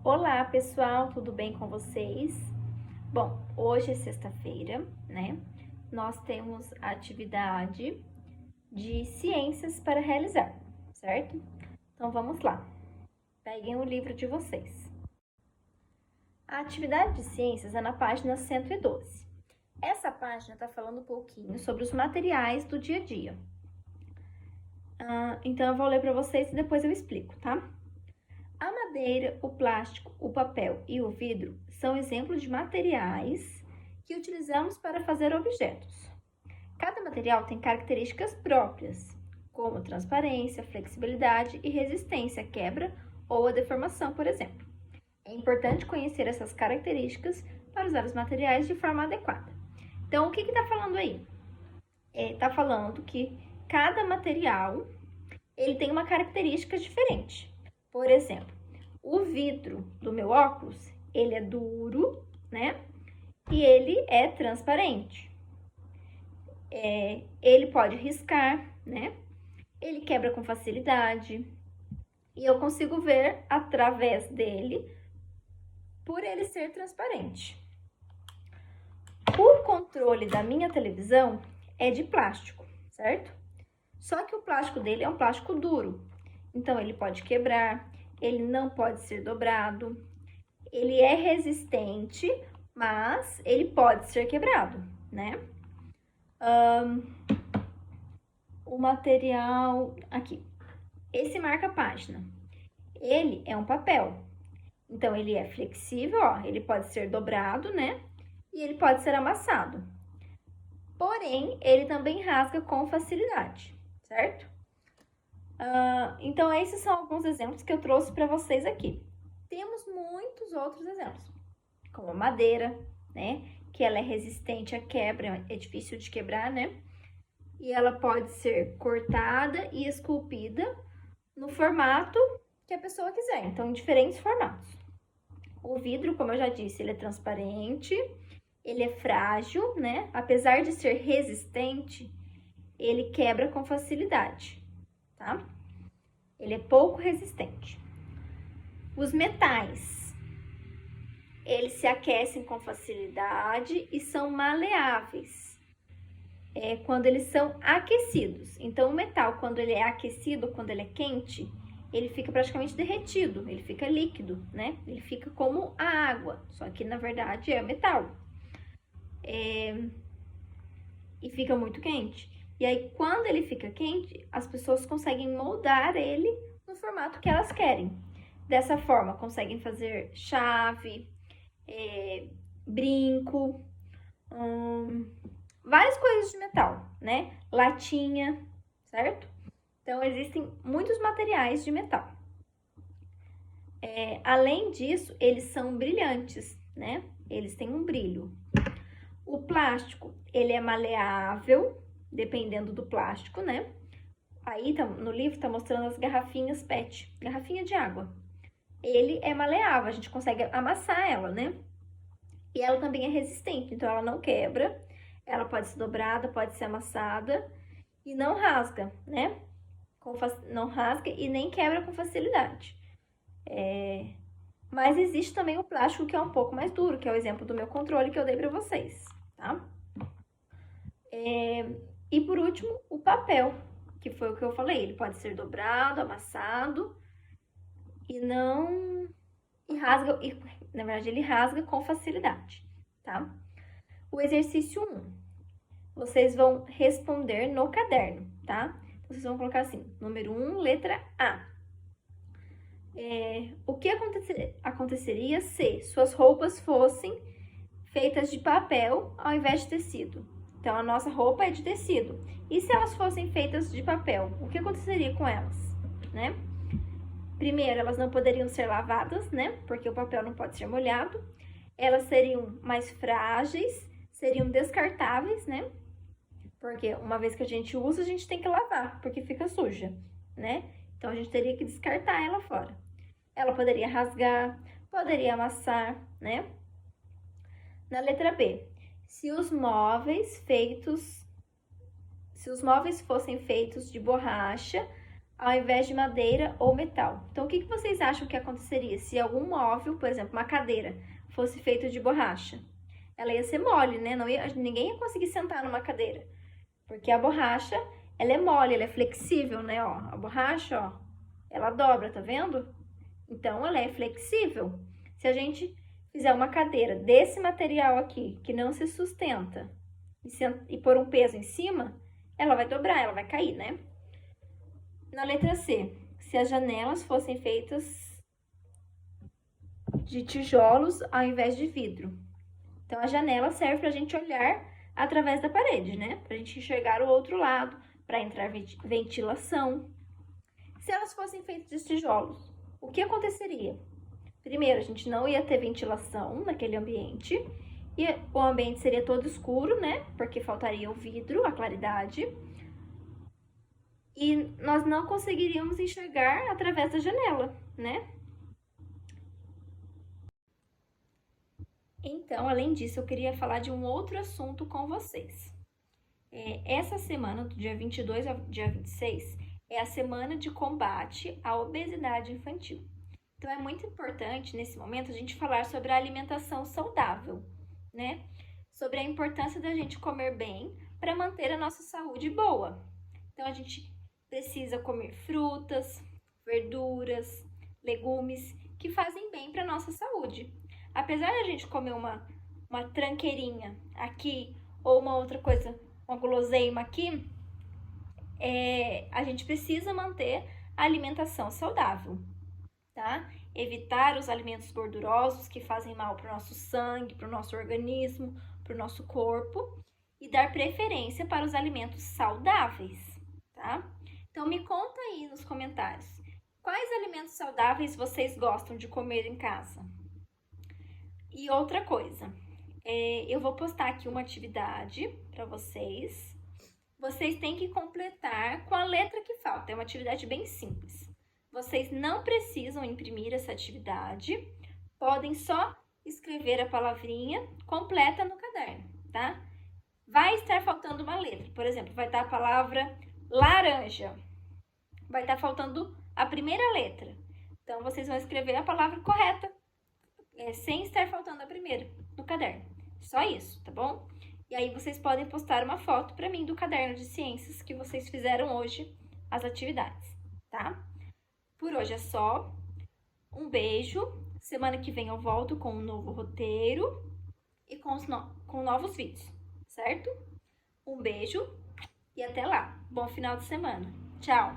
Olá, pessoal, tudo bem com vocês? Bom, hoje é sexta-feira, né? Nós temos a atividade de ciências para realizar, certo? Então vamos lá. Peguem o livro de vocês. A atividade de ciências é na página 112. Essa página está falando um pouquinho sobre os materiais do dia a dia. Então eu vou ler para vocês e depois eu explico, tá? A madeira, o plástico, o papel e o vidro são exemplos de materiais que utilizamos para fazer objetos. Cada material tem características próprias, como transparência, flexibilidade e resistência à quebra ou à deformação, por exemplo. É importante conhecer essas características para usar os materiais de forma adequada. Então, o que está falando aí? Está falando que cada material ele tem uma característica diferente. Por exemplo, o vidro do meu óculos, ele é duro, né? E ele é transparente. Ele pode riscar, né? Ele quebra com facilidade. E eu consigo ver através dele por ele ser transparente. O controle da minha televisão é de plástico, certo? Só que o plástico dele é um plástico duro. Então, ele pode quebrar, ele não pode ser dobrado, ele é resistente, mas ele pode ser quebrado, né? O material, aqui, esse marca-página, ele é um papel. Então, ele é flexível, ó, ele pode ser dobrado, né? E ele pode ser amassado. Porém, ele também rasga com facilidade, certo? Então, esses são alguns exemplos que eu trouxe para vocês aqui. Temos muitos outros exemplos, como a madeira, né? Que ela é resistente à quebra, é difícil de quebrar, né? E ela pode ser cortada e esculpida no formato que a pessoa quiser, então em diferentes formatos. O vidro, como eu já disse, ele é transparente, ele é frágil, né? Apesar de ser resistente, ele quebra com facilidade, tá? Ele é pouco resistente. Os metais, eles se aquecem com facilidade e são maleáveis quando eles são aquecidos. Então, o metal, quando ele é aquecido, quando ele é quente, ele fica praticamente derretido, ele fica líquido, né? Ele fica como a água, só que na verdade é metal. E fica muito quente. E aí, quando ele fica quente, as pessoas conseguem moldar ele no formato que elas querem. Dessa forma, conseguem fazer chave, brinco, várias coisas de metal, né? Latinha, certo? Então, existem muitos materiais de metal. Além disso, eles são brilhantes, né? Eles têm um brilho. O plástico, ele é maleável, dependendo do plástico, né? Aí, no livro, tá mostrando as garrafinhas PET, garrafinha de água. Ele é maleável, a gente consegue amassar ela, né? E ela também é resistente, então ela não quebra, ela pode ser dobrada, pode ser amassada e não rasga, né? Não rasga e nem quebra com facilidade. Mas existe também o plástico que é um pouco mais duro, que é o exemplo do meu controle que eu dei para vocês, tá? E por último, o papel, que foi o que eu falei, ele pode ser dobrado, amassado e rasga, na verdade ele rasga com facilidade, tá? O exercício 1, vocês vão responder no caderno, tá? Vocês vão colocar assim, número 1, letra A. O que aconteceria se suas roupas fossem feitas de papel ao invés de tecido? Então, a nossa roupa é de tecido. E se elas fossem feitas de papel, o que aconteceria com elas, né? Primeiro, elas não poderiam ser lavadas, né? Porque o papel não pode ser molhado. Elas seriam mais frágeis, seriam descartáveis, né? Porque uma vez que a gente usa, a gente tem que lavar, porque fica suja, né? Então, a gente teria que descartar ela fora. Ela poderia rasgar, poderia amassar, né? Na letra B, se os móveis fossem feitos de borracha, ao invés de madeira ou metal. Então, o que vocês acham que aconteceria se algum móvel, por exemplo, uma cadeira, fosse feito de borracha? Ela ia ser mole, né? Ninguém ia conseguir sentar numa cadeira, porque a borracha, ela é mole, ela é flexível, né? Ó, a borracha, ó, ela dobra, tá vendo? Então, ela é flexível. Se a gente fizer uma cadeira desse material aqui, que não se sustenta, e pôr um peso em cima, ela vai dobrar, ela vai cair, né? Na letra C, se as janelas fossem feitas de tijolos ao invés de vidro. Então, a janela serve para a gente olhar através da parede, né? Para a gente enxergar o outro lado, para entrar ventilação. Se elas fossem feitas de tijolos, o que aconteceria? Primeiro, a gente não ia ter ventilação naquele ambiente, e o ambiente seria todo escuro, né? Porque faltaria o vidro, a claridade. E nós não conseguiríamos enxergar através da janela, né? Então, além disso, eu queria falar de um outro assunto com vocês. Essa semana, do dia 22 ao dia 26, é a semana de combate à obesidade infantil. Então, é muito importante, nesse momento, a gente falar sobre a alimentação saudável, né? Sobre a importância da gente comer bem para manter a nossa saúde boa. Então, a gente precisa comer frutas, verduras, legumes que fazem bem para a nossa saúde. Apesar de a gente comer uma tranqueirinha aqui ou uma outra coisa, uma guloseima aqui, a gente precisa manter a alimentação saudável, tá? Evitar os alimentos gordurosos que fazem mal para o nosso sangue, para o nosso organismo, para o nosso corpo e dar preferência para os alimentos saudáveis, tá? Então, me conta aí nos comentários, quais alimentos saudáveis vocês gostam de comer em casa? E outra coisa, eu vou postar aqui uma atividade para vocês. Vocês têm que completar com a letra que falta, é uma atividade bem simples. Vocês não precisam imprimir essa atividade, podem só escrever a palavrinha completa no caderno, tá? Vai estar faltando uma letra, por exemplo, vai estar a palavra laranja, vai estar faltando a primeira letra. Então, vocês vão escrever a palavra correta, sem estar faltando a primeira no caderno. Só isso, tá bom? E aí, vocês podem postar uma foto para mim do caderno de ciências que vocês fizeram hoje, as atividades, tá? Por hoje é só. Um beijo. Semana que vem eu volto com um novo roteiro e com novos vídeos, certo? Um beijo e até lá. Bom final de semana. Tchau!